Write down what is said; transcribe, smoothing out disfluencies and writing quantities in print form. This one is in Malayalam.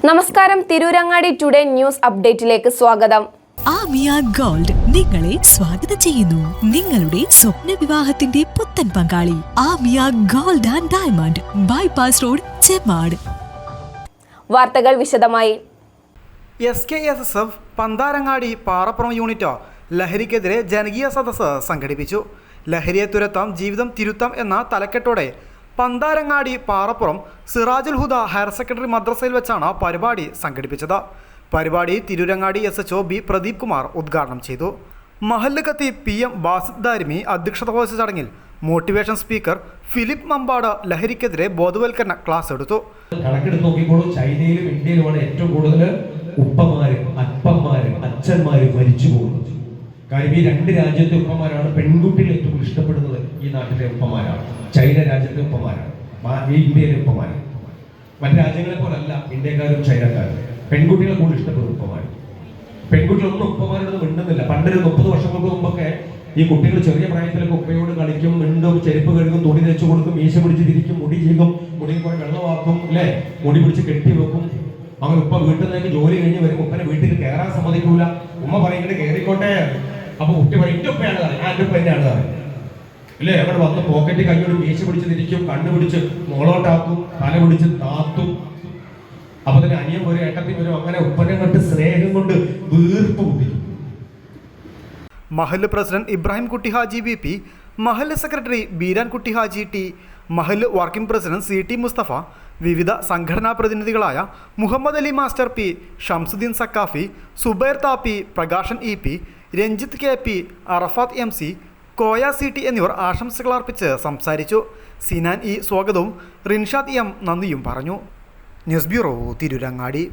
നമസ്കാരം, തിരൂരങ്ങാടി ടുഡേ ന്യൂസ് അപ്ഡേറ്റിലേക്ക് സ്വാഗതം. ആമിയ ഗോൾഡ് നിങ്ങളെ സ്വാഗതം ചെയ്യുന്നു. നിങ്ങളുടെ സ്വപ്ന വിവാഹത്തിന്റെ പുത്തൻ പങ്കാളി Amiya gold and diamond, bypass road, Chemmad. വാർത്തകൾ വിശദമായി. SKSSF പന്താരങ്ങാടി പാറപ്പുറം യൂണിറ്റ് ലഹരിക്കെതിരെ ജനകീയ സദസ്സ് സംഘടിപ്പിച്ചു. ലഹരിയെ തുരത്താം, ജീവിതം തിരുത്താം എന്ന തലക്കെട്ടോടെ പന്താരങ്ങാടി പാറപ്പുറം സിറാജുൽ ഹുദ ഹയർ സെക്കൻഡറി മദ്രസയിൽ വെച്ചാണ് പരിപാടി സംഘടിപ്പിച്ചത്. പരിപാടി തിരൂരങ്ങാടി SHO B പ്രദീപ് കുമാർ ഉദ്ഘാടനം ചെയ്തു. മഹല്ല് ഖത്തീബ് PM ബാസിദ് ദാരിമി അധ്യക്ഷത വഹിച്ച ചടങ്ങിൽ മോട്ടിവേഷൻ സ്പീക്കർ ഫിലിപ്പ് മമ്പാട് ലഹരിക്കെതിരെ ബോധവൽക്കരണ ക്ലാസ് എടുത്തു. കണക്കെടുത്ത് നോക്കിക്കോളൂ, ചൈനയിലും ഇന്ത്യയിലുമാണ് ഏറ്റവും കൂടുതൽ ഉപ്പമാരും അപ്പന്മാരും അച്ഛന്മാരും മരിച്ചു പോകുന്നത്. കാര്യം ഈ രണ്ട് രാജ്യത്തെ ഉപ്പമാരാണ് പെൺകുട്ടികൾ ഏറ്റവും ഇഷ്ടപ്പെടുന്നത്. ഈ നാട്ടിലെ ഉപ്പമാരാണ്, ചൈന രാജ്യത്തെ ഉപ്പമാരാണ്, ഇന്ത്യയിലെ ഉപ്പമാരാണ്. മറ്റു രാജ്യങ്ങളെ പോലല്ല ഇന്ത്യക്കാരും ചൈനക്കാരും. പെൺകുട്ടികളെ കൂടുതൽ ഇഷ്ടപ്പെടും ഉപ്പമാർ. പെൺകുട്ടികളൊന്നും ഉപ്പമാരോട് മിണ്ടുന്നില്ല. പണ്ടൊരു 30 വർഷങ്ങൾക്ക് മുമ്പൊക്കെ ഈ കുട്ടികൾ ചെറിയ പ്രായത്തിലൊക്കെ ഉപ്പയോട് കളിക്കും, മിണ്ടും, ചെരുപ്പ് കഴുകും, തുണി തേച്ച് കൊടുക്കും, മീശ പിടിച്ച് തിരിക്കും, മുടി ചീകും, മുടിയിൽ കൂടെ വെള്ളമാക്കും, അല്ലേ, മുടി പിടിച്ച് കെട്ടി വെക്കും. അങ്ങനെ ഉപ്പ വീട്ടിൽ നിന്നേക്ക് ജോലി കഴിഞ്ഞ് വരും. ഉപ്പനെ വീട്ടിൽ കയറാൻ സമ്മതിക്കൂല. ഉമ്മ പറയുന്നത് കയറിക്കോട്ടെ. അപ്പൊ കുട്ടി പറയും എന്റെ ഉപ്പയാണ് കാര്യം, ഞാൻ എൻ്റെ ഉപ്പ തന്നെയാണ് കാര്യം, അല്ലേ. അവിടെ വന്ന് പോക്കറ്റ് കൈയോട് മീശ പിടിച്ച് തിരിക്കും, കണ്ണു പിടിച്ച് മോളോട്ടാക്കും, തല പിടിച്ച് താത്തും. അപ്പൊ തന്നെ അനിയൻ വരും, ഏട്ടത്തിൽ വരും. അങ്ങനെ ഉപ്പനെ കണ്ട് സ്നേഹം കൊണ്ട് വീർപ്പ് കുത്തിക്കും. മഹല്ല് പ്രസിഡന്റ് ഇബ്രാഹിം കുട്ടി ഹാജി BP, മഹല്ല് സെക്രട്ടറി ബീരാൻ കുട്ടി ഹാജി T, മഹല്ല് വർക്കിംഗ് പ്രസിഡന്റ് CT മുസ്തഫ, വിവിധ സംഘടനാ പ്രതിനിധികളായ Muhammad Ali master P, Shamsuddeen Sakhafi, Subair Thappi, Prakashan EP, Ranjith KP, Arafath MC, Koya CT എന്നിവർ ആശംസകൾ അർപ്പിച്ച് സംസാരിച്ചു. സിനാൻ E സ്വാഗതവും റിൻഷാദ് M നന്ദിയും പറഞ്ഞു. News bureau, Tirurangadi.